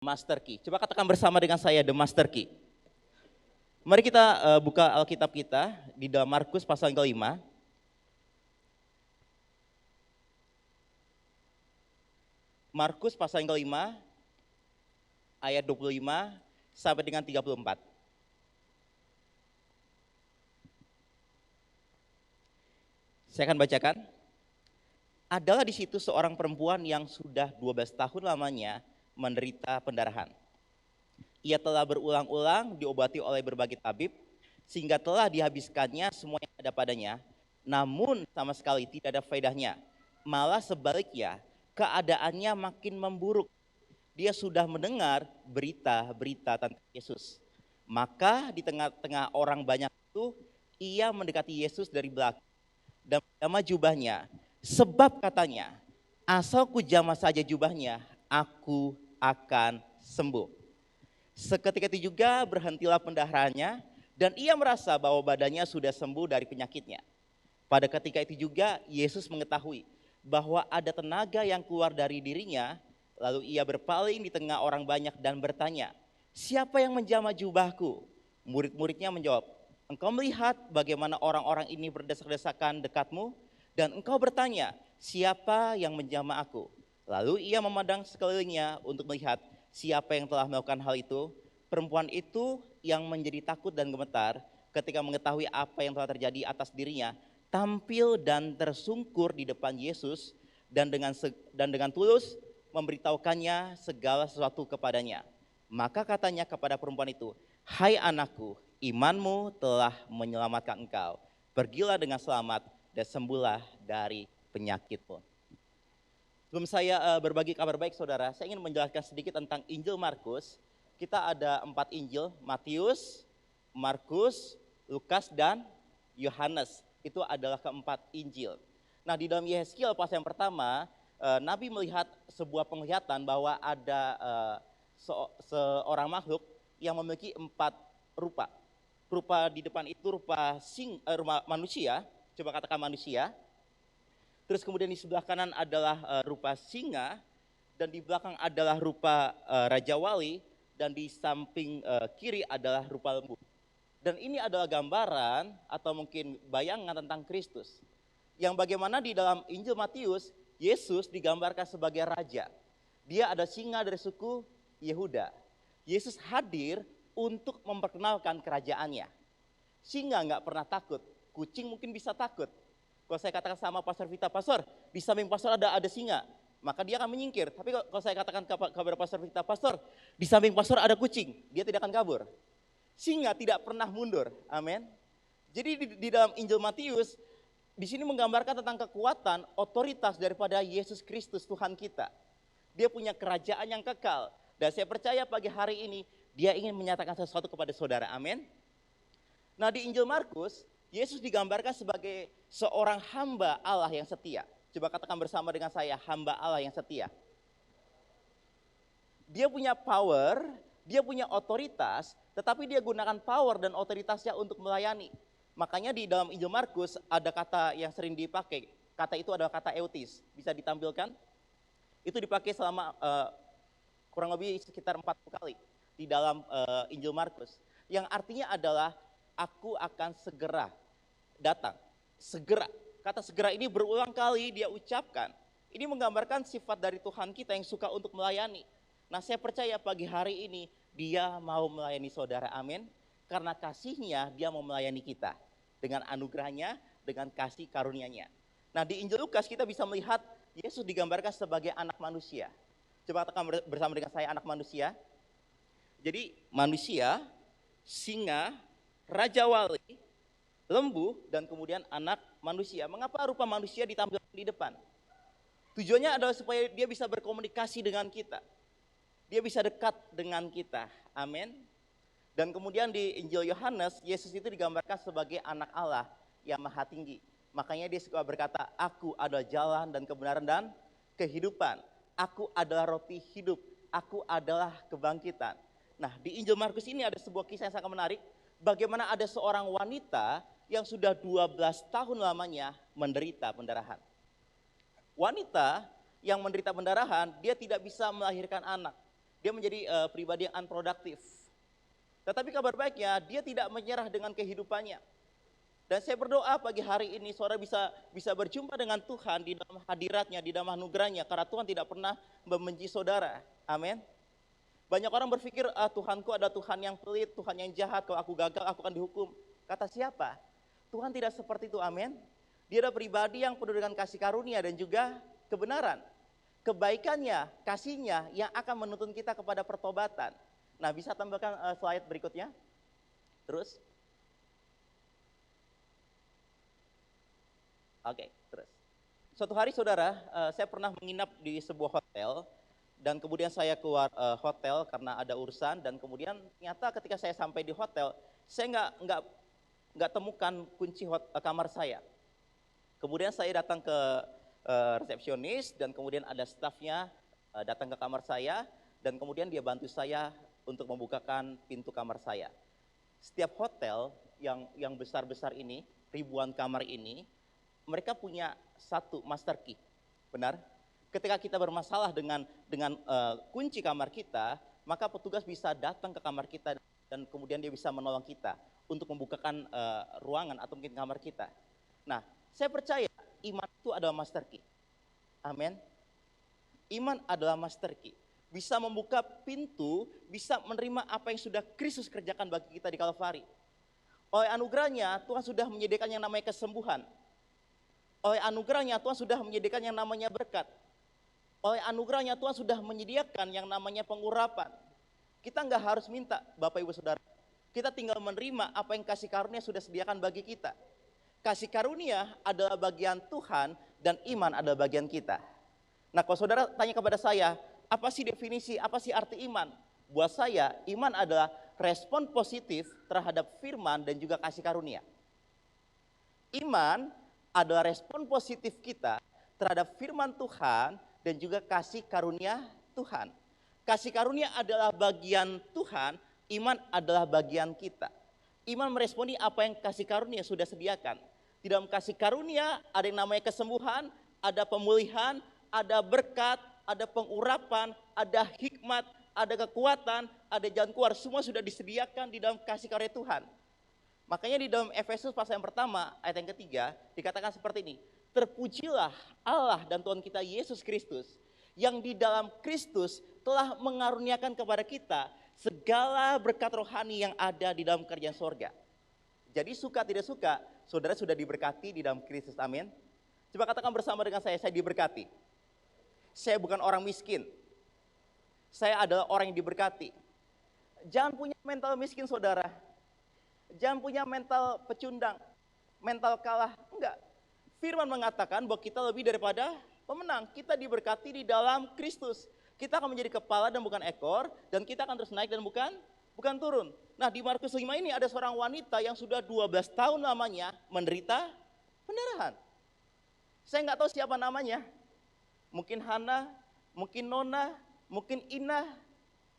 Master Key. Coba katakan bersama dengan saya, The Master Key. Mari kita buka Alkitab kita di dalam Markus pasal yang ke-5. Markus pasal yang ke-5, ayat 25 sampai dengan 34. Saya akan bacakan. Adalah di situ seorang perempuan yang sudah 12 tahun lamanya menderita pendarahan. Ia telah berulang-ulang diobati oleh berbagai tabib, sehingga telah dihabiskannya semua yang ada padanya, namun sama sekali tidak ada faedahnya. Malah sebaliknya, keadaannya makin memburuk. Dia sudah mendengar berita-berita tentang Yesus. Maka di tengah-tengah orang banyak itu, ia mendekati Yesus dari belakang dan menjamah jubahnya. Sebab katanya, asal ku jamah saja jubahnya, aku akan sembuh. Seketika itu juga berhentilah pendarahannya dan ia merasa bahwa badannya sudah sembuh dari penyakitnya. Pada ketika itu juga Yesus mengetahui bahwa ada tenaga yang keluar dari dirinya, lalu ia berpaling di tengah orang banyak dan bertanya, siapa yang menjamah jubahku? Murid-muridnya menjawab, engkau melihat bagaimana orang-orang ini berdesak-desakan dekatmu? Dan engkau bertanya, siapa yang menjamah aku? Lalu ia memandang sekelilingnya untuk melihat siapa yang telah melakukan hal itu. Perempuan itu yang menjadi takut dan gemetar ketika mengetahui apa yang telah terjadi atas dirinya, tampil dan tersungkur di depan Yesus dan dengan tulus memberitahukannya segala sesuatu kepadanya. Maka katanya kepada perempuan itu, hai anakku, imanmu telah menyelamatkan engkau. Pergilah dengan selamat dan sembuhlah dari penyakitmu. Sebelum saya berbagi kabar baik saudara, saya ingin menjelaskan sedikit tentang Injil Markus. Kita ada 4 Injil, Matius, Markus, Lukas, dan Yohanes. Itu adalah keempat Injil. Nah di dalam Yeskiel pasal yang pertama, Nabi melihat sebuah penglihatan bahwa ada seorang makhluk yang memiliki 4 rupa. Rupa di depan itu rupa manusia, coba katakan manusia. Terus kemudian di sebelah kanan adalah rupa singa, dan di belakang adalah rupa Raja Wali, dan di samping kiri adalah rupa lembu. Dan ini adalah gambaran atau mungkin bayangan tentang Kristus. Yang bagaimana di dalam Injil Matius, Yesus digambarkan sebagai raja. Dia ada singa dari suku Yehuda. Yesus hadir untuk memperkenalkan kerajaannya. Singa nggak pernah takut, kucing mungkin bisa takut. Kalau saya katakan sama Pastor Vita, Pastor, di samping Pastor ada singa, maka dia akan menyingkir. Tapi kalau saya katakan kepada Pastor Vita, Pastor, di samping Pastor ada kucing, dia tidak akan kabur. Singa tidak pernah mundur, amin. Jadi di dalam Injil Matius, di sini menggambarkan tentang kekuatan, otoritas daripada Yesus Kristus Tuhan kita. Dia punya kerajaan yang kekal. Dan saya percaya pagi hari ini, dia ingin menyatakan sesuatu kepada saudara, amin. Nah di Injil Markus, Yesus digambarkan sebagai seorang hamba Allah yang setia. Coba katakan bersama dengan saya, hamba Allah yang setia. Dia punya power, dia punya otoritas, tetapi dia gunakan power dan otoritasnya untuk melayani. Makanya di dalam Injil Markus ada kata yang sering dipakai. Kata itu adalah kata eutis. Bisa ditampilkan? Itu dipakai selama kurang lebih sekitar 40 kali di dalam Injil Markus. Yang artinya adalah aku akan segera datang. Segera. Kata segera ini berulang kali dia ucapkan. Ini menggambarkan sifat dari Tuhan kita yang suka untuk melayani. Nah saya percaya pagi hari ini dia mau melayani saudara, amin. Karena kasihnya dia mau melayani kita. Dengan anugerahnya, dengan kasih karunia-Nya. Nah di Injil Lukas kita bisa melihat Yesus digambarkan sebagai anak manusia. Coba katakan bersama dengan saya, anak manusia. Jadi manusia, singa, Raja Wali, lembu, dan kemudian anak manusia. Mengapa rupa manusia ditampilkan di depan? Tujuannya adalah supaya dia bisa berkomunikasi dengan kita. Dia bisa dekat dengan kita. Amin. Dan kemudian di Injil Yohanes, Yesus itu digambarkan sebagai anak Allah yang maha tinggi. Makanya dia suka berkata, aku adalah jalan dan kebenaran dan kehidupan. Aku adalah roti hidup. Aku adalah kebangkitan. Nah di Injil Markus ini ada sebuah kisah yang sangat menarik. Bagaimana ada seorang wanita yang sudah 12 tahun lamanya menderita pendarahan. Wanita yang menderita pendarahan, dia tidak bisa melahirkan anak. Dia menjadi pribadi yang unproduktif. Tetapi kabar baiknya, dia tidak menyerah dengan kehidupannya. Dan saya berdoa pagi hari ini saudara bisa berjumpa dengan Tuhan di dalam hadiratnya, di dalam anugerahnya, karena Tuhan tidak pernah membenci saudara. Amin. Banyak orang berpikir, Tuhanku ada Tuhan yang pelit, Tuhan yang jahat, kalau aku gagal aku akan dihukum. Kata siapa? Tuhan tidak seperti itu, amin. Dia adalah pribadi yang penuh dengan kasih karunia dan juga kebenaran. Kebaikannya, kasihnya yang akan menuntun kita kepada pertobatan. Nah, bisa tambahkan slide berikutnya. Terus. Oke, terus. Suatu hari saudara, saya pernah menginap di sebuah hotel dan kemudian saya keluar hotel karena ada urusan dan kemudian ternyata ketika saya sampai di hotel, saya nggak temukan kunci kamar saya. Kemudian saya datang ke resepsionis dan kemudian ada stafnya datang ke kamar saya dan kemudian dia bantu saya untuk membukakan pintu kamar saya. Setiap hotel yang besar-besar ini, ribuan kamar ini, mereka punya satu master key, benar? Ketika kita bermasalah dengan kunci kamar kita, maka petugas bisa datang ke kamar kita dan kemudian dia bisa menolong kita untuk membukakan ruangan atau mungkin kamar kita. Nah, saya percaya iman itu adalah master key. Amin. Iman adalah master key. Bisa membuka pintu, bisa menerima apa yang sudah Kristus kerjakan bagi kita di Kalvari. Oleh anugerahnya, Tuhan sudah menyediakan yang namanya kesembuhan. Oleh anugerahnya Tuhan sudah menyediakan yang namanya berkat. Oleh anugerahnya Tuhan sudah menyediakan yang namanya pengurapan. Kita nggak harus minta, Bapak Ibu Saudara. Kita tinggal menerima apa yang kasih karunia sudah sediakan bagi kita. Kasih karunia adalah bagian Tuhan dan iman adalah bagian kita. Nah, kalau saudara tanya kepada saya, apa sih definisi, apa sih arti iman? Buat saya, iman adalah respon positif terhadap firman dan juga kasih karunia. Iman adalah respon positif kita terhadap firman Tuhan dan juga kasih karunia Tuhan. Kasih karunia adalah bagian Tuhan, iman adalah bagian kita. Iman meresponi apa yang kasih karunia sudah sediakan. Di dalam kasih karunia ada yang namanya kesembuhan, ada pemulihan, ada berkat, ada pengurapan, ada hikmat, ada kekuatan, ada jalan keluar. Semua sudah disediakan di dalam kasih karunia Tuhan. Makanya di dalam Efesus pasal yang pertama, ayat yang ketiga, dikatakan seperti ini. Terpujilah Allah dan Tuhan kita Yesus Kristus, yang di dalam Kristus telah mengaruniakan kepada kita segala berkat rohani yang ada di dalam kerajaan sorga. Jadi suka tidak suka, saudara sudah diberkati di dalam Kristus, amin. Coba katakan bersama dengan saya diberkati. Saya bukan orang miskin. Saya adalah orang yang diberkati. Jangan punya mental miskin, saudara. Jangan punya mental pecundang, mental kalah, enggak. Firman mengatakan bahwa kita lebih daripada pemenang. Kita diberkati di dalam Kristus. Kita akan menjadi kepala dan bukan ekor, dan kita akan terus naik dan bukan turun. Nah, di Markus 5 ini ada seorang wanita yang sudah 12 tahun lamanya menderita pendarahan. Saya nggak tahu siapa namanya. Mungkin Hana, mungkin Nona, mungkin Ina,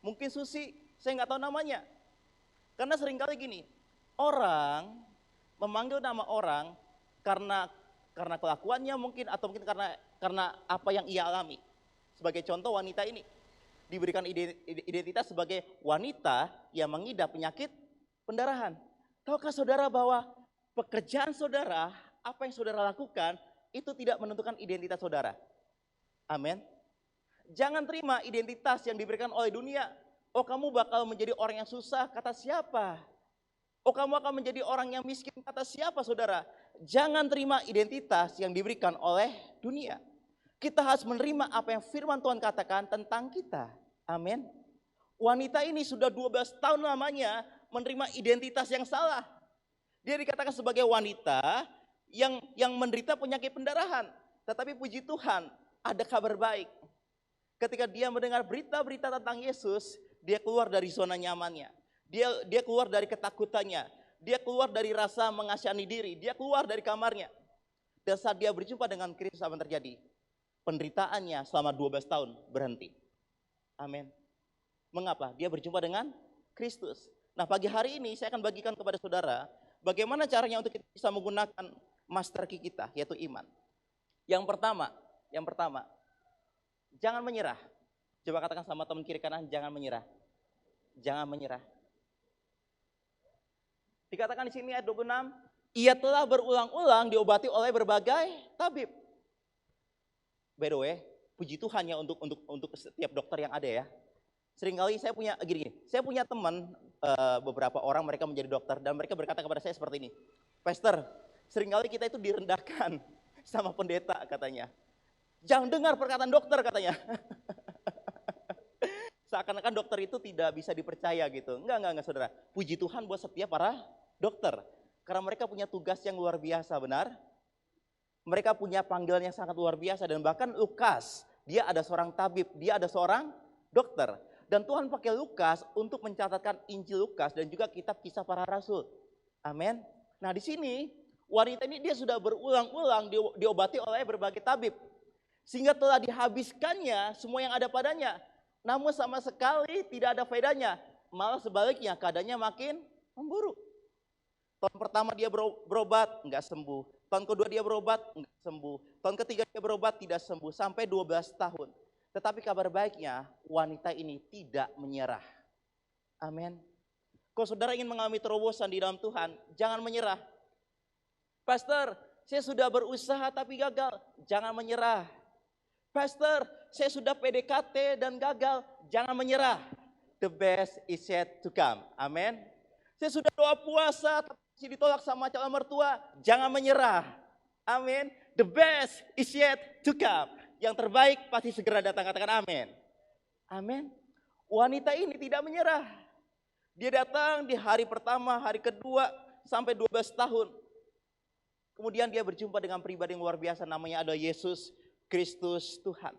mungkin Susi, saya nggak tahu namanya. Karena seringkali gini, orang memanggil nama orang karena kelakuannya mungkin atau mungkin karena apa yang ia alami. Sebagai contoh, wanita ini diberikan identitas sebagai wanita yang mengidap penyakit pendarahan. Tahukah saudara bahwa pekerjaan saudara, apa yang saudara lakukan itu tidak menentukan identitas saudara. Amin. Jangan terima identitas yang diberikan oleh dunia. Oh, kamu bakal menjadi orang yang susah, kata siapa? Oh, kamu akan menjadi orang yang miskin, kata siapa, saudara? Jangan terima identitas yang diberikan oleh dunia. Kita harus menerima apa yang firman Tuhan katakan tentang kita. Amin. Wanita ini sudah 12 tahun lamanya menerima identitas yang salah. Dia dikatakan sebagai wanita yang menderita penyakit pendarahan. Tetapi puji Tuhan, ada kabar baik. Ketika dia mendengar berita-berita tentang Yesus, dia keluar dari zona nyamannya. Dia keluar dari ketakutannya. Dia keluar dari rasa mengasihani diri. Dia keluar dari kamarnya. Dan saat dia berjumpa dengan Kristus, apa yang terjadi? Penderitaannya selama 12 tahun berhenti. Amin. Mengapa? Dia berjumpa dengan Kristus. Nah, pagi hari ini saya akan bagikan kepada saudara bagaimana caranya untuk kita bisa menggunakan master key kita, yaitu iman. Yang pertama, jangan menyerah. Coba katakan sama teman kiri kanan, jangan menyerah. Jangan menyerah. Dikatakan di sini ayat 26, ia telah berulang-ulang diobati oleh berbagai tabib. By the way, puji Tuhan ya untuk setiap dokter yang ada ya. Seringkali saya punya teman beberapa orang mereka menjadi dokter dan mereka berkata kepada saya seperti ini, Pastor, seringkali kita itu direndahkan sama pendeta katanya. Jangan dengar perkataan dokter katanya. Seakan-akan dokter itu tidak bisa dipercaya gitu. Enggak saudara. Puji Tuhan buat setiap para dokter. Karena mereka punya tugas yang luar biasa, benar? Mereka punya panggilan yang sangat luar biasa. Dan bahkan Lukas, dia ada seorang tabib, dia ada seorang dokter. Dan Tuhan pakai Lukas untuk mencatatkan Injil Lukas dan juga kitab kisah para rasul. Amin. Nah di sini, wanita ini dia sudah berulang-ulang diobati oleh berbagai tabib. Sehingga telah dihabiskannya semua yang ada padanya. Namun sama sekali tidak ada faedahnya. Malah sebaliknya keadaannya makin memburuk. Tahun pertama dia berobat, enggak sembuh. Tahun kedua dia berobat, enggak sembuh. Tahun ketiga dia berobat, tidak sembuh. Sampai 12 tahun. Tetapi kabar baiknya, wanita ini tidak menyerah. Amin. Kalau saudara ingin mengalami terobosan di dalam Tuhan, jangan menyerah. Pastor, saya sudah berusaha tapi gagal. Jangan menyerah. Pastor, saya sudah PDKT dan gagal. Jangan menyerah. The best is yet to come. Amin. Saya sudah doa puasa tapi masih ditolak sama calon mertua. Jangan menyerah. Amin. The best is yet to come. Yang terbaik pasti segera datang. Katakan amin. Amin. Wanita ini tidak menyerah. Dia datang di hari pertama, hari kedua, sampai 12 tahun. Kemudian dia berjumpa dengan pribadi yang luar biasa, namanya adalah Yesus Kristus Tuhan.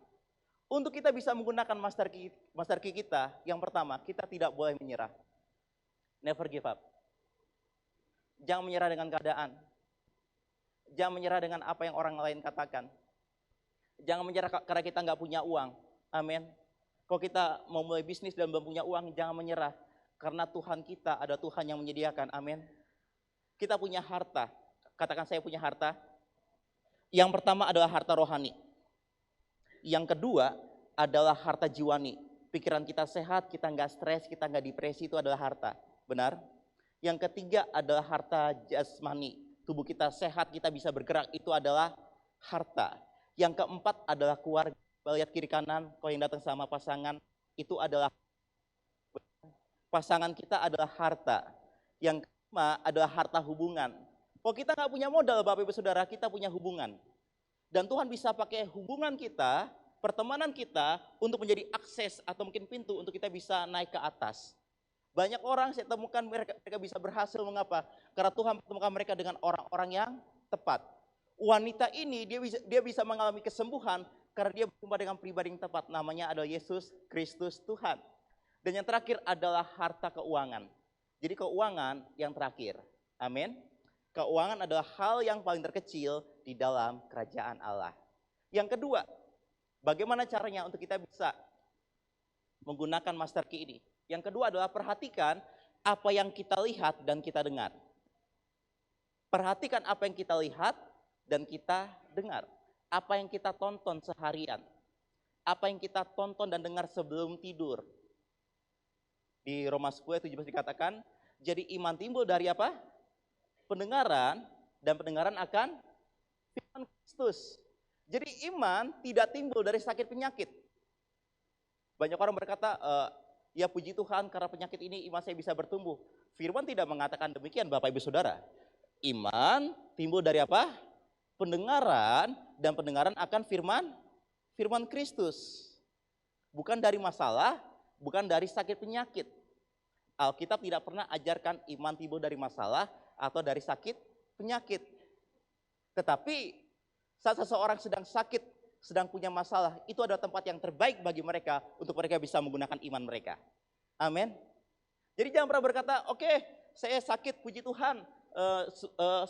Untuk kita bisa menggunakan master key kita, yang pertama, kita tidak boleh menyerah. Never give up. Jangan menyerah dengan keadaan. Jangan menyerah dengan apa yang orang lain katakan. Jangan menyerah karena kita nggak punya uang. Amin. Kalau kita mau mulai bisnis dan belum punya uang, jangan menyerah. Karena Tuhan kita ada Tuhan yang menyediakan. Amin. Kita punya harta. Katakan saya punya harta. Yang pertama adalah harta rohani. Yang kedua adalah harta jiwani. Pikiran kita sehat, kita nggak stres, kita nggak depresi, itu adalah harta. Benar? Yang ketiga adalah harta jasmani. Tubuh kita sehat, kita bisa bergerak, itu adalah harta. Yang keempat adalah keluarga. Lihat kiri kanan, kalau yang datang sama pasangan, itu adalah pasangan kita adalah harta. Yang kelima adalah harta hubungan. Kalau kita nggak punya modal, Bapak Ibu Saudara, kita punya hubungan. Dan Tuhan bisa pakai hubungan kita, pertemanan kita, untuk menjadi akses atau mungkin pintu untuk kita bisa naik ke atas. Banyak orang saya temukan mereka bisa berhasil, mengapa? Karena Tuhan pertemukan mereka dengan orang-orang yang tepat. Wanita ini dia bisa mengalami kesembuhan karena dia berjumpa dengan pribadi yang tepat, namanya adalah Yesus Kristus Tuhan. Dan yang terakhir adalah harta keuangan. Jadi keuangan yang terakhir. Amin. Keuangan adalah hal yang paling terkecil di dalam kerajaan Allah. Yang kedua, bagaimana caranya untuk kita bisa menggunakan master key ini? Yang kedua adalah perhatikan apa yang kita lihat dan kita dengar. Perhatikan apa yang kita lihat dan kita dengar. Apa yang kita tonton seharian. Apa yang kita tonton dan dengar sebelum tidur. Di Roma 10:17 dikatakan, jadi iman timbul dari apa? Pendengaran, dan pendengaran akan firman Kristus. Jadi iman tidak timbul dari sakit penyakit. Banyak orang berkata, ya puji Tuhan karena penyakit ini iman saya bisa bertumbuh. Firman tidak mengatakan demikian, Bapak Ibu Saudara. Iman timbul dari apa? Pendengaran, dan pendengaran akan firman Kristus. Bukan dari masalah, bukan dari sakit penyakit. Alkitab tidak pernah ajarkan iman timbul dari masalah atau dari sakit penyakit. Tetapi saat seseorang sedang sakit, sedang punya masalah, itu adalah tempat yang terbaik bagi mereka untuk mereka bisa menggunakan iman mereka. Amin. Jadi jangan pernah berkata, oke, saya sakit, puji Tuhan,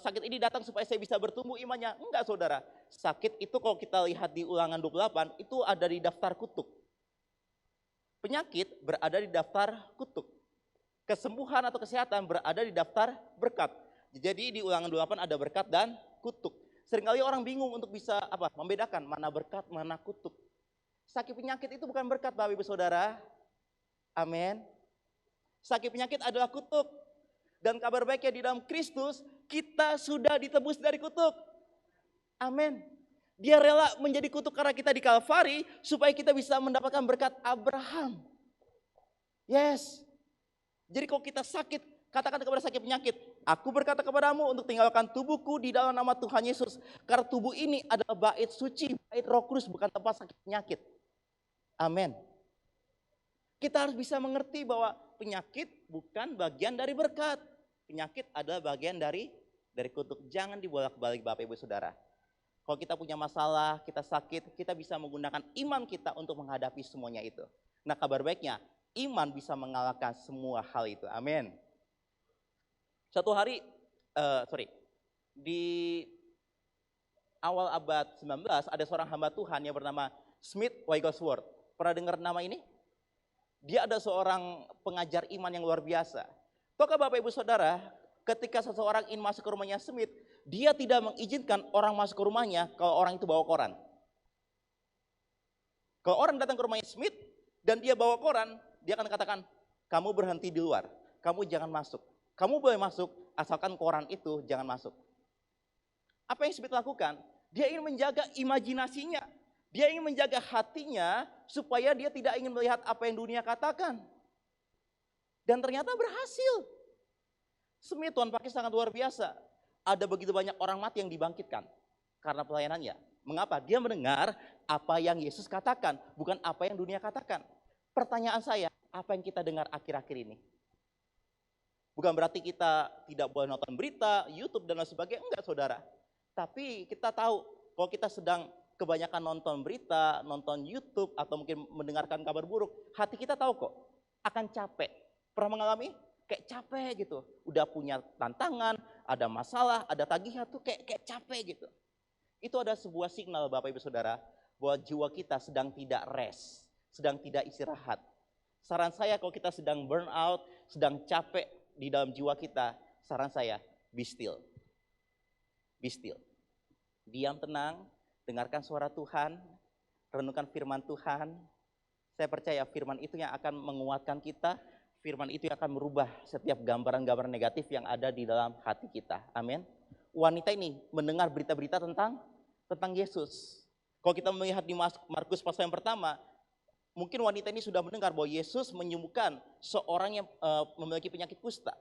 sakit ini datang supaya saya bisa bertumbuh imannya. Enggak, saudara. Sakit itu kalau kita lihat di Ulangan 28, itu ada di daftar kutuk. Penyakit berada di daftar kutuk. Kesembuhan atau kesehatan berada di daftar berkat. Jadi di Ulangan 28 ada berkat dan kutuk. Seringkali orang bingung untuk bisa membedakan mana berkat, mana kutuk. Sakit penyakit itu bukan berkat Bapak Ibu Saudara. Amin. Sakit penyakit adalah kutuk. Dan kabar baiknya di dalam Kristus, kita sudah ditebus dari kutuk. Amin. Dia rela menjadi kutuk karena kita di Kalvari, supaya kita bisa mendapatkan berkat Abraham. Yes. Jadi kalau kita sakit, katakan kepada sakit penyakit, aku berkata kepadamu untuk tinggalkan tubuhku di dalam nama Tuhan Yesus. Karena tubuh ini adalah bait suci, bait Roh Kudus, bukan tempat sakit penyakit. Amin. Kita harus bisa mengerti bahwa penyakit bukan bagian dari berkat. Penyakit adalah bagian dari kutuk. Jangan dibolak-balik Bapak Ibu Saudara. Kalau kita punya masalah, kita sakit, kita bisa menggunakan iman kita untuk menghadapi semuanya itu. Nah, kabar baiknya, iman bisa mengalahkan semua hal itu. Amin. Satu hari, di awal abad 19 ada seorang hamba Tuhan yang bernama Smith Wigglesworth. Pernah dengar nama ini? Dia ada seorang pengajar iman yang luar biasa. Tahukah Bapak Ibu Saudara, ketika seseorang ingin masuk ke rumahnya Smith, dia tidak mengizinkan orang masuk ke rumahnya kalau orang itu bawa koran. Kalau orang datang ke rumahnya Smith dan dia bawa koran, dia akan katakan, kamu berhenti di luar, kamu jangan masuk. Kamu boleh masuk, asalkan koran itu jangan masuk. Apa yang Smith lakukan? Dia ingin menjaga imajinasinya. Dia ingin menjaga hatinya supaya dia tidak ingin melihat apa yang dunia katakan. Dan ternyata berhasil. Smith Tuhan pakai sangat luar biasa. Ada begitu banyak orang mati yang dibangkitkan karena pelayanannya. Mengapa? Dia mendengar apa yang Yesus katakan, bukan apa yang dunia katakan. Pertanyaan saya, apa yang kita dengar akhir-akhir ini? Bukan berarti kita tidak boleh nonton berita, YouTube dan lain sebagainya, enggak saudara. Tapi kita tahu kalau kita sedang kebanyakan nonton berita, nonton YouTube atau mungkin mendengarkan kabar buruk, hati kita tahu kok akan capek. Pernah mengalami? Kayak capek gitu. Udah punya tantangan, ada masalah, ada tagihan tuh kayak capek gitu. Itu ada sebuah signal Bapak Ibu Saudara bahwa jiwa kita sedang tidak rest, sedang tidak istirahat. Saran saya kalau kita sedang burn out, sedang capek di dalam jiwa kita, saran saya be still. Be still. Diam tenang, dengarkan suara Tuhan, renungkan firman Tuhan. Saya percaya firman itu yang akan menguatkan kita, firman itu yang akan merubah setiap gambaran-gambaran negatif yang ada di dalam hati kita. Amin. Wanita ini mendengar berita-berita tentang Yesus. Kalau kita melihat di Markus pasal yang pertama, mungkin wanita ini sudah mendengar bahwa Yesus menyembuhkan seorang yang memiliki penyakit kusta.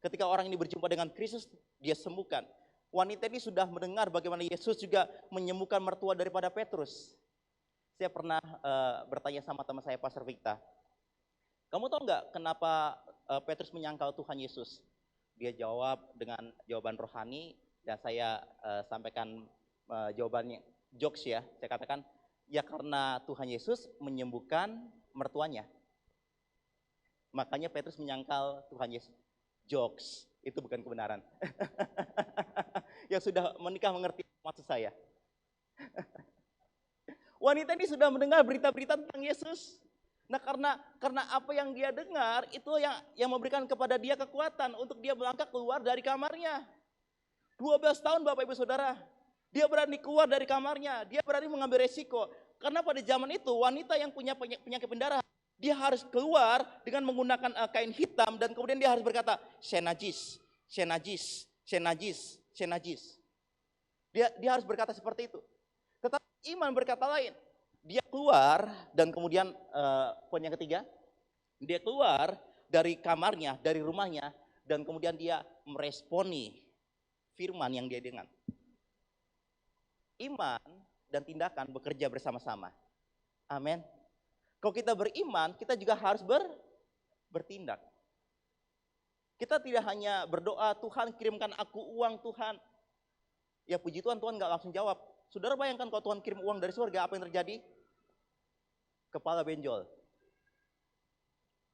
Ketika orang ini berjumpa dengan Kristus, dia sembuhkan. Wanita ini sudah mendengar bagaimana Yesus juga menyembuhkan mertua daripada Petrus. Saya pernah bertanya sama teman saya, Pastor Victa. Kamu tahu nggak kenapa Petrus menyangkal Tuhan Yesus? Dia jawab dengan jawaban rohani dan saya sampaikan jawabannya jokes ya. Saya katakan, ya karena Tuhan Yesus menyembuhkan mertuanya. Makanya Petrus menyangkal Tuhan Yesus. Jokes, itu bukan kebenaran. Yang sudah menikah mengerti maksud saya. Wanita ini sudah mendengar berita-berita tentang Yesus. Nah karena apa yang dia dengar itu yang memberikan kepada dia kekuatan untuk dia melangkah keluar dari kamarnya. 12 tahun Bapak Ibu Saudara, dia berani keluar dari kamarnya, dia berani mengambil resiko. Karena pada zaman itu wanita yang punya penyakit pendarahan, dia harus keluar dengan menggunakan kain hitam dan kemudian dia harus berkata, saya najis, saya najis, saya najis, saya najis. Dia harus berkata seperti itu. Tetapi iman berkata lain. Dia keluar dan kemudian poin yang ketiga, dia keluar dari kamarnya, dari rumahnya dan kemudian dia meresponi firman yang dia dengar. Iman dan tindakan bekerja bersama-sama. Amin. Kalau kita beriman, kita juga harus bertindak. Kita tidak hanya berdoa, Tuhan kirimkan aku uang Tuhan. Ya puji Tuhan, Tuhan nggak langsung jawab. Saudara bayangkan kalau Tuhan kirim uang dari surga, apa yang terjadi? Kepala benjol.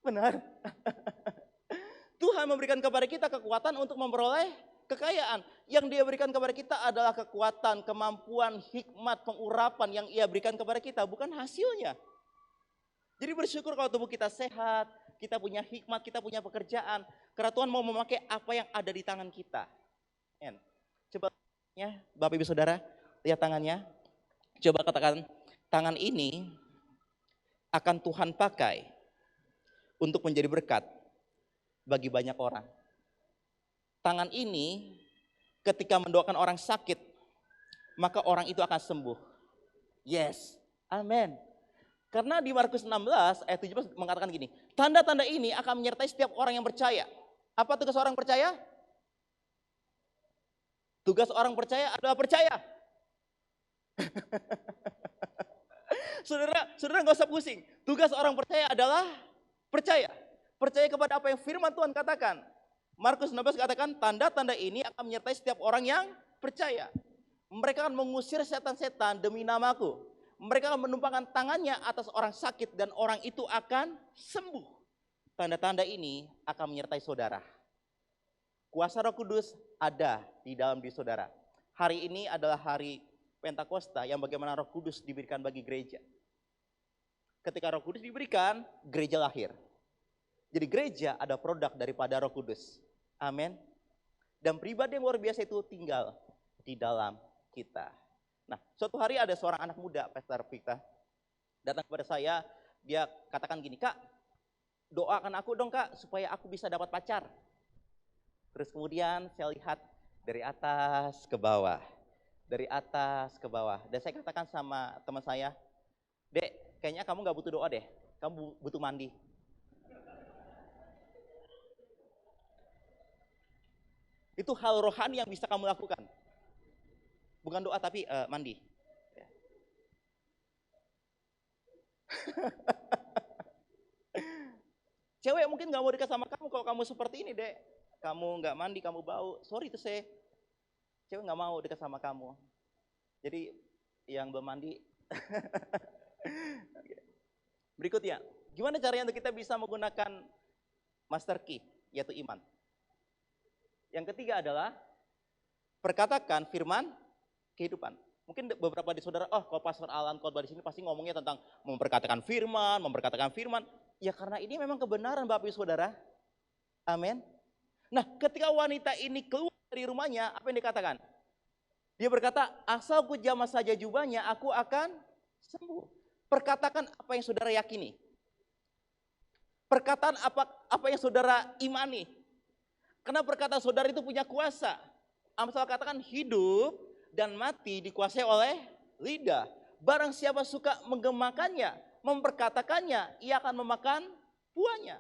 Benar. Tuhan memberikan kepada kita kekuatan untuk memperoleh kekayaan. Yang dia berikan kepada kita adalah kekuatan, kemampuan, hikmat, pengurapan yang ia berikan kepada kita, bukan hasilnya. Jadi bersyukur kalau tubuh kita sehat, kita punya hikmat, kita punya pekerjaan. Karena Tuhan mau memakai apa yang ada di tangan kita. Coba ya, Bapak Ibu Saudara, lihat tangannya. Coba katakan, tangan ini akan Tuhan pakai untuk menjadi berkat bagi banyak orang. Tangan ini ketika mendoakan orang sakit, maka orang itu akan sembuh. Yes, amin. Karena di Markus 16 ayat 17 mengatakan gini, tanda-tanda ini akan menyertai setiap orang yang percaya. Apa tugas orang percaya? Tugas orang percaya adalah percaya. Saudara nggak usah pusing. Tugas orang percaya adalah percaya. Percaya kepada apa yang firman Tuhan katakan. Markus 16 katakan, tanda-tanda ini akan menyertai setiap orang yang percaya. Mereka akan mengusir setan-setan demi namaku. Mereka akan menumpangkan tangannya atas orang sakit dan orang itu akan sembuh. Tanda-tanda ini akan menyertai saudara. Kuasa Roh Kudus ada di dalam diri saudara. Hari ini adalah hari Pentakosta yang bagaimana Roh Kudus diberikan bagi gereja. Ketika Roh Kudus diberikan, gereja lahir. Jadi gereja ada produk daripada Roh Kudus. Amin. Dan pribadi yang luar biasa itu tinggal di dalam kita. Nah, suatu hari ada seorang anak muda, Pastor Victor, datang kepada saya, dia katakan gini, Kak, doakan aku dong Kak, supaya aku bisa dapat pacar. Terus kemudian saya lihat dari atas ke bawah, dari atas ke bawah. Dan saya katakan sama teman saya, Dek, kayaknya kamu gak butuh doa deh, kamu butuh mandi. Itu hal rohani yang bisa kamu lakukan. Bukan doa tapi mandi. Cewek mungkin gak mau dekat sama kamu kalau kamu seperti ini, Dek. Kamu gak mandi, kamu bau. Sorry to say. Cewek gak mau dekat sama kamu. Jadi yang belum mandi. Berikutnya, gimana caranya untuk kita bisa menggunakan master key, yaitu iman. Yang ketiga adalah perkatakan firman kehidupan. Mungkin beberapa di saudara, kalau Pastor Alan khotbah di sini pasti ngomongnya tentang memperkatakan firman. Ya karena ini memang kebenaran Bapak Ibu Saudara. Amin. Nah, ketika wanita ini keluar dari rumahnya, apa yang dikatakan? Dia berkata, asal ku jamah saja jubahnya, aku akan sembuh. Perkatakan apa yang saudara yakini. Perkataan apa yang saudara imani. Karena perkataan saudara itu punya kuasa. Amsal katakan hidup dan mati dikuasai oleh lidah. Barang siapa suka menggemakannya, memperkatakannya, ia akan memakan buahnya.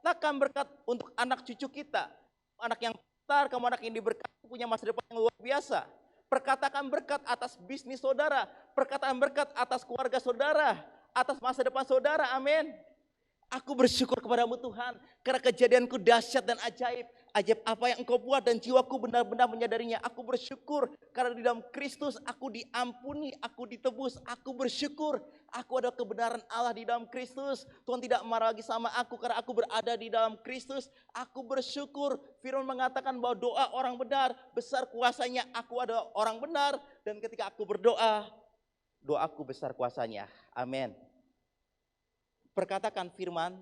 Takkan berkat untuk anak cucu kita. Anak yang pintar, kamu anak yang diberkati, punya masa depan yang luar biasa. Perkatakan berkat atas bisnis saudara. Perkataan berkat atas keluarga saudara. Atas masa depan saudara, amin. Aku bersyukur kepadamu Tuhan, karena kejadianku dahsyat dan ajaib. Ajaib apa yang engkau buat dan jiwaku benar-benar menyadarinya. Aku bersyukur karena di dalam Kristus aku diampuni, aku ditebus. Aku bersyukur aku ada kebenaran Allah di dalam Kristus. Tuhan tidak marah lagi sama aku karena aku berada di dalam Kristus. Aku bersyukur firman mengatakan bahwa doa orang benar, besar kuasanya. Aku adalah orang benar dan ketika aku berdoa, doaku besar kuasanya. Amin. Perkatakan firman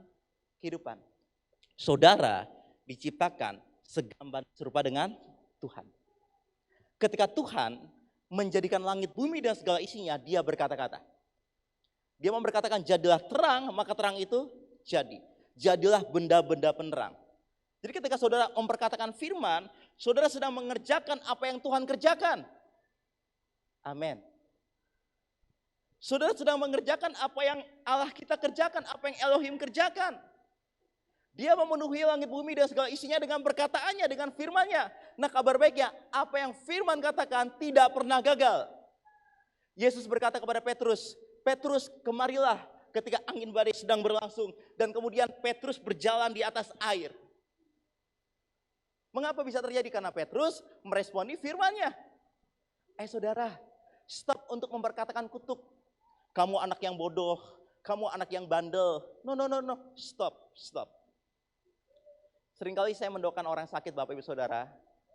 kehidupan. Saudara diciptakan segambar serupa dengan Tuhan. Ketika Tuhan menjadikan langit, bumi dan segala isinya, dia berkata-kata. Dia memberkatakan jadilah terang, maka terang itu jadi. Jadilah benda-benda penerang. Jadi ketika saudara memperkatakan firman, saudara sedang mengerjakan apa yang Tuhan kerjakan. Amin. Saudara sedang mengerjakan apa yang Allah kita kerjakan, apa yang Elohim kerjakan. Dia memenuhi langit bumi dan segala isinya dengan perkataannya, dengan firman-Nya. Nah, kabar baiknya, apa yang firman katakan tidak pernah gagal. Yesus berkata kepada Petrus, Petrus kemarilah ketika angin badai sedang berlangsung. Dan kemudian Petrus berjalan di atas air. Mengapa bisa terjadi? Karena Petrus meresponi firman-Nya. Saudara, stop untuk memperkatakan kutuk. Kamu anak yang bodoh, kamu anak yang bandel. No, stop. Seringkali saya mendoakan orang sakit Bapak Ibu Saudara,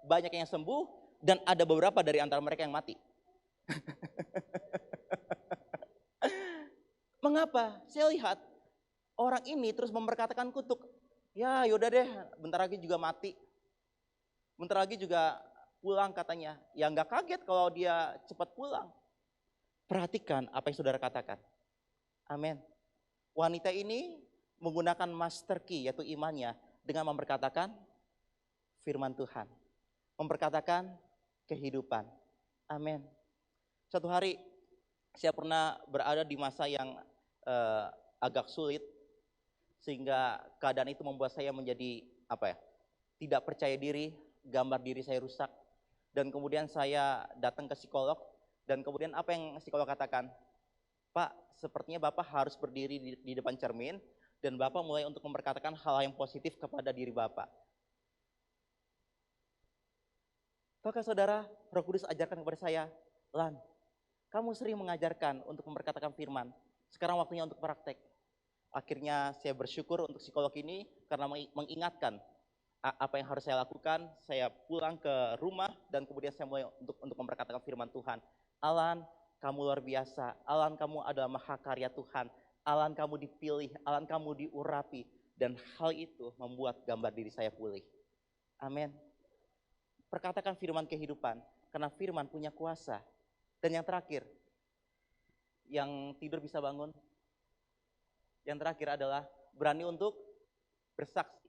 banyak yang sembuh dan ada beberapa dari antara mereka yang mati. Mengapa? Saya lihat orang ini terus memperkatakan kutuk. Ya yaudah deh, bentar lagi juga mati. Bentar lagi juga pulang katanya. Ya nggak kaget kalau dia cepat pulang. Perhatikan apa yang saudara katakan. Amin. Wanita ini menggunakan master key, yaitu imannya, dengan memperkatakan firman Tuhan. Memperkatakan kehidupan. Amin. Suatu hari saya pernah berada di masa yang agak sulit, sehingga keadaan itu membuat saya menjadi tidak percaya diri, gambar diri saya rusak. Dan kemudian saya datang ke psikolog, dan kemudian apa yang psikolog katakan? Pak, sepertinya Bapak harus berdiri di depan cermin, dan Bapak mulai untuk memperkatakan hal yang positif kepada diri Bapak. Tahukah saudara, Roh Kudus ajarkan kepada saya, Lan, kamu sering mengajarkan untuk memperkatakan firman, sekarang waktunya untuk praktek. Akhirnya saya bersyukur untuk psikolog ini karena mengingatkan apa yang harus saya lakukan. Saya pulang ke rumah dan kemudian saya mulai untuk memperkatakan firman Tuhan. Alan, kamu luar biasa. Alan, kamu adalah mahakarya Tuhan. Alan, kamu dipilih. Alan, kamu diurapi. Dan hal itu membuat gambar diri saya pulih. Amin. Perkatakan firman kehidupan, karena firman punya kuasa. Dan yang terakhir, yang tidur bisa bangun. Yang terakhir adalah berani untuk bersaksi.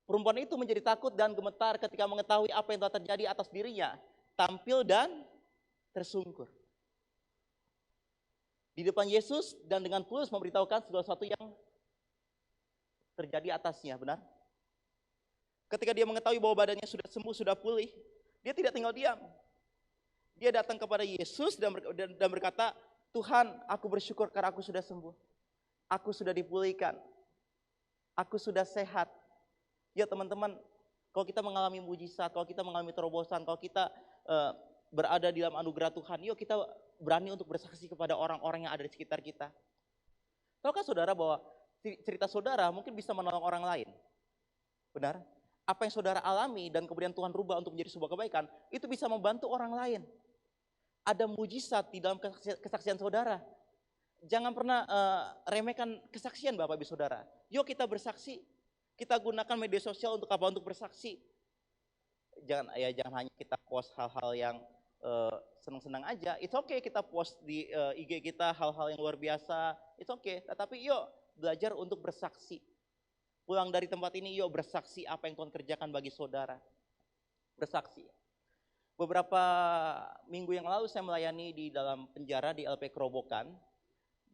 Perempuan itu menjadi takut dan gemetar ketika mengetahui apa yang telah terjadi atas dirinya. Tampil dan tersungkur di depan Yesus dan dengan tulus memberitahukan segala sesuatu yang terjadi atasnya, benar? Ketika dia mengetahui bahwa badannya sudah sembuh, sudah pulih, dia tidak tinggal diam. Dia datang kepada Yesus dan berkata, Tuhan, aku bersyukur karena aku sudah sembuh. Aku sudah dipulihkan. Aku sudah sehat. Ya teman-teman, kalau kita mengalami mujizat, kalau kita mengalami terobosan, kalau kita berada di dalam anugerah Tuhan, yuk kita berani untuk bersaksi kepada orang-orang yang ada di sekitar kita. Tahukah saudara bahwa cerita saudara mungkin bisa menolong orang lain? Benar? Apa yang saudara alami dan kemudian Tuhan rubah untuk menjadi sebuah kebaikan, itu bisa membantu orang lain. Ada mujizat di dalam kesaksian saudara. Jangan pernah remehkan kesaksian Bapak Ibu Saudara. Yuk kita bersaksi. Kita gunakan media sosial untuk apa? Untuk bersaksi. Jangan hanya kita post hal-hal yang senang-senang aja. It's okay kita post di IG kita hal-hal yang luar biasa. It's okay. Tetapi yuk belajar untuk bersaksi. Pulang dari tempat ini yuk bersaksi apa yang Tuhan kerjakan bagi saudara. Bersaksi. Beberapa minggu yang lalu saya melayani di dalam penjara di LP Kerobokan.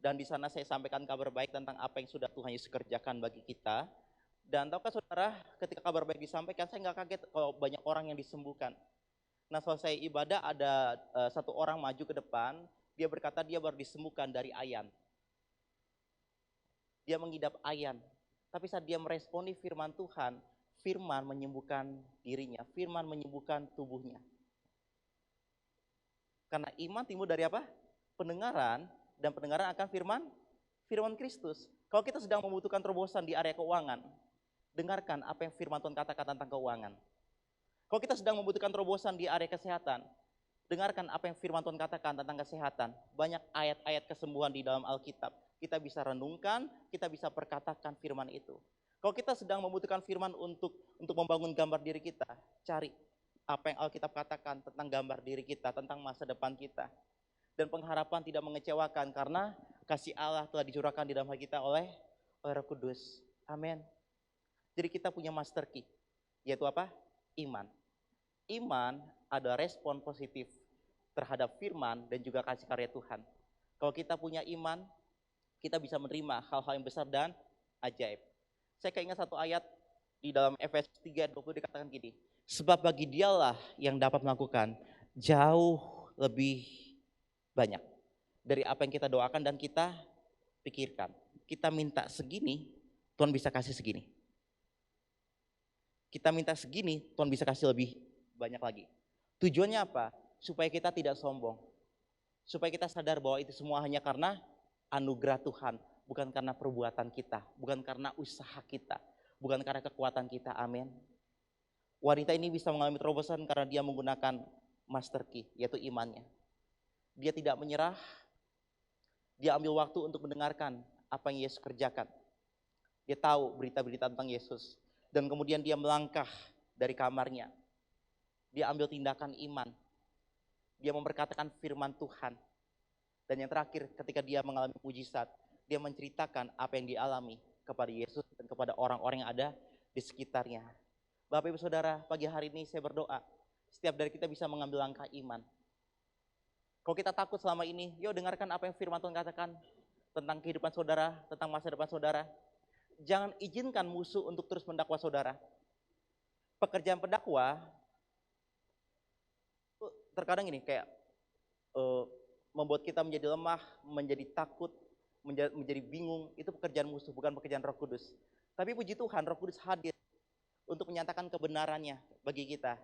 Dan di sana saya sampaikan kabar baik tentang apa yang sudah Tuhan Yesus kerjakan bagi kita. Dan tahukah saudara, ketika kabar baik disampaikan, saya nggak kaget kalau banyak orang yang disembuhkan. Nah, selesai ibadah ada satu orang maju ke depan, dia berkata dia baru disembuhkan dari ayan. Dia mengidap ayan. Tapi saat dia meresponi firman Tuhan, firman menyembuhkan dirinya, firman menyembuhkan tubuhnya. Karena iman timbul dari apa? Pendengaran. Dan pendengaran akan firman Kristus. Kalau kita sedang membutuhkan terobosan di area keuangan, dengarkan apa yang firman Tuhan katakan tentang keuangan. Kalau kita sedang membutuhkan terobosan di area kesehatan, dengarkan apa yang firman Tuhan katakan tentang kesehatan. Banyak ayat-ayat kesembuhan di dalam Alkitab. Kita bisa renungkan, kita bisa perkatakan firman itu. Kalau kita sedang membutuhkan firman untuk membangun gambar diri kita, cari apa yang Alkitab katakan tentang gambar diri kita, tentang masa depan kita. Dan pengharapan tidak mengecewakan karena kasih Allah telah dicurahkan di dalam hati kita oleh Roh Kudus. Amin. Jadi kita punya master key, yaitu apa? Iman. Iman adalah respon positif terhadap firman dan juga kasih karya Tuhan. Kalau kita punya iman, kita bisa menerima hal-hal yang besar dan ajaib. Saya keingat satu ayat di dalam Efesus 3:20 dikatakan gini, sebab bagi dialah yang dapat melakukan jauh lebih banyak dari apa yang kita doakan dan kita pikirkan. Kita minta segini, Tuhan bisa kasih segini. Kita minta segini, Tuhan bisa kasih lebih banyak lagi. Tujuannya apa? Supaya kita tidak sombong. Supaya kita sadar bahwa itu semua hanya karena anugerah Tuhan, bukan karena perbuatan kita, bukan karena usaha kita, bukan karena kekuatan kita. Amin. Wanita ini bisa mengalami terobosan karena dia menggunakan master key, yaitu imannya. Dia tidak menyerah, dia ambil waktu untuk mendengarkan apa yang Yesus kerjakan. Dia tahu berita-berita tentang Yesus. Dan kemudian dia melangkah dari kamarnya. Dia ambil tindakan iman. Dia memperkatakan firman Tuhan. Dan yang terakhir ketika dia mengalami mujizat, dia menceritakan apa yang dialami kepada Yesus dan kepada orang-orang yang ada di sekitarnya. Bapak Ibu Saudara, pagi hari ini saya berdoa, setiap dari kita bisa mengambil langkah iman. Kalau kita takut selama ini, yuk dengarkan apa yang firman Tuhan katakan tentang kehidupan saudara, tentang masa depan saudara. Jangan izinkan musuh untuk terus mendakwa saudara. Pekerjaan pendakwa terkadang ini kayak membuat kita menjadi lemah, menjadi takut, menjadi bingung. Itu pekerjaan musuh, bukan pekerjaan Roh Kudus. Tapi puji Tuhan, Roh Kudus hadir untuk menyatakan kebenarannya bagi kita,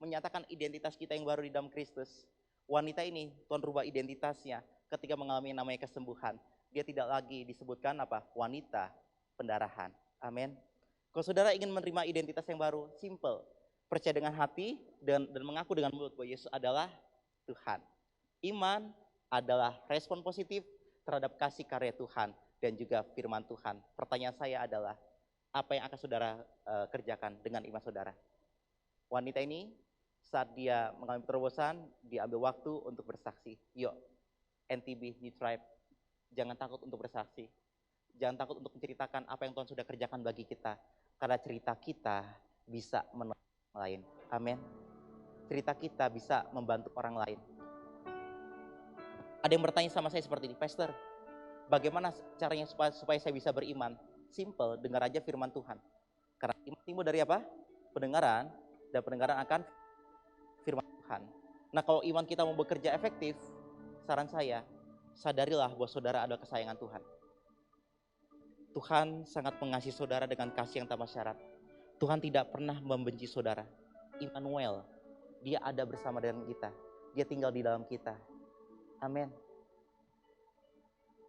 menyatakan identitas kita yang baru di dalam Kristus. Wanita ini Tuhan rubah identitasnya ketika mengalami yang namanya kesembuhan. Dia tidak lagi disebutkan apa? Wanita pendarahan. Amin. Kalau saudara ingin menerima identitas yang baru, simple. Percaya dengan hati dan mengaku dengan mulut bahwa Yesus adalah Tuhan. Iman adalah respon positif terhadap kasih karya Tuhan dan juga firman Tuhan. Pertanyaan saya adalah, apa yang akan saudara kerjakan dengan iman saudara? Wanita ini saat dia mengalami terobosan, dia ambil waktu untuk bersaksi. Yuk, NTB, New Tribe, jangan takut untuk bersaksi. Jangan takut untuk menceritakan apa yang Tuhan sudah kerjakan bagi kita. Karena cerita kita bisa menolong orang lain. Amin. Cerita kita bisa membantu orang lain. Ada yang bertanya sama saya seperti ini, Pastor, bagaimana caranya supaya saya bisa beriman? Simple, dengar aja firman Tuhan. Karena iman timbul dari apa? Pendengaran, dan pendengaran akan firman Tuhan. Nah, kalau iman kita mau bekerja efektif, saran saya, sadarilah bahwa saudara adalah kesayangan Tuhan. Tuhan sangat mengasihi saudara dengan kasih yang tanpa syarat. Tuhan tidak pernah membenci saudara. Immanuel, dia ada bersama dengan kita. Dia tinggal di dalam kita. Amin.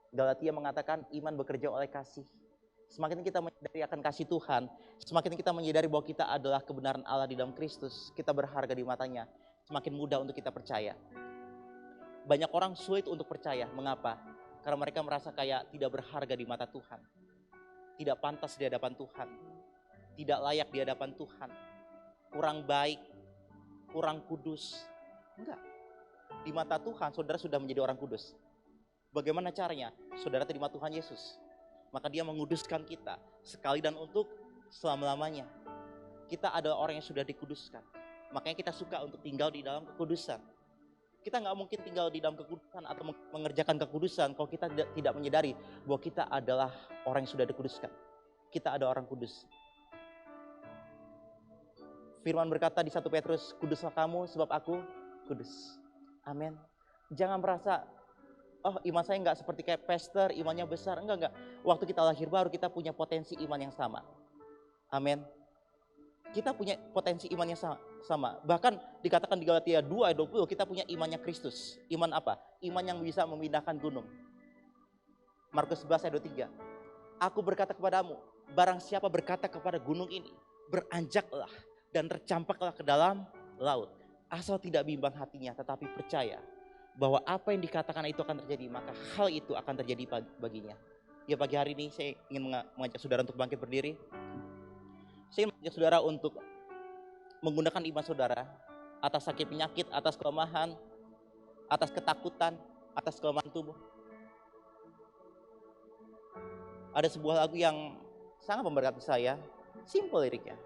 Galatia mengatakan iman bekerja oleh kasih. Semakin kita menyadari akan kasih Tuhan, semakin kita menyadari bahwa kita adalah kebenaran Allah di dalam Kristus, kita berharga di matanya, semakin mudah untuk kita percaya. Banyak orang sulit untuk percaya. Mengapa? Karena mereka merasa kayak tidak berharga di mata Tuhan. Tidak pantas di hadapan Tuhan. Tidak layak di hadapan Tuhan. Kurang baik, kurang kudus. Enggak. Di mata Tuhan, saudara sudah menjadi orang kudus. Bagaimana caranya? Saudara terima Tuhan Yesus. Maka dia menguduskan kita sekali dan untuk selama-lamanya. Kita adalah orang yang sudah dikuduskan. Makanya kita suka untuk tinggal di dalam kekudusan. Kita nggak mungkin tinggal di dalam kekudusan atau mengerjakan kekudusan kalau kita tidak menyadari bahwa kita adalah orang yang sudah dikuduskan. Kita ada orang kudus. Firman berkata di 1 Petrus, kuduslah kamu sebab aku kudus. Amin. Jangan merasa, oh iman saya nggak seperti kayak pastor, imannya besar. Enggak. Waktu kita lahir baru kita punya potensi iman yang sama. Amin. Kita punya potensi iman yang sama. Bahkan dikatakan di Galatia 2 ayat 20 kita punya imannya Kristus. Iman apa? Iman yang bisa memindahkan gunung. Markus 11 ayat 23. Aku berkata kepadamu, barang siapa berkata kepada gunung ini, beranjaklah dan tercampaklah ke dalam laut. Asal tidak bimbang hatinya, tetapi percaya bahwa apa yang dikatakan itu akan terjadi, maka hal itu akan terjadi baginya. Ya, pagi hari ini saya ingin mengajak saudara untuk bangkit berdiri. Saya ingin mengajak saudara untuk menggunakan iman saudara atas sakit penyakit, atas kelemahan, atas ketakutan, atas kelemahan tubuh. Ada sebuah lagu yang sangat memberkati saya, simple liriknya.